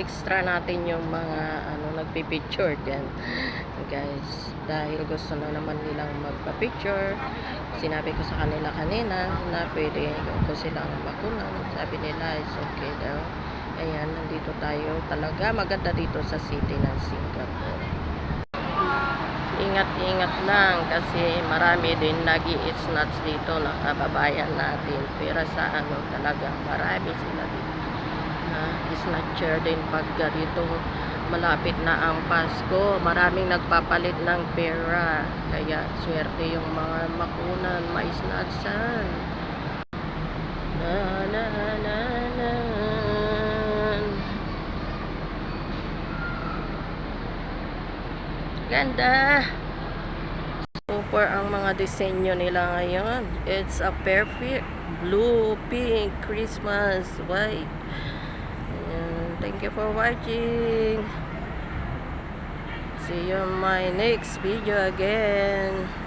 extra natin yung mga nagpi-picture dyan, guys, dahil gusto na naman nilang magpa-picture. Sinabi ko sa kanila kanina na pwede ko silang bakunan. Sabi nila is okay daw. Ayan, nandito tayo. Talaga maganda dito sa city ng Singapore. Ingat-ingat lang kasi marami din nag-i-snatch dito na kababayan natin. Pero sa talaga marami sila dito. Snatcher din pag ganito malapit na ang Pasko, maraming nagpapalit ng pera, kaya swerte yung mga makunan, ma-snatchan. Na na na na. Ganda, super ang mga disenyo nila ngayon. It's a perfect blue, pink, Christmas, white. Thank you for watching. See you in my next video again.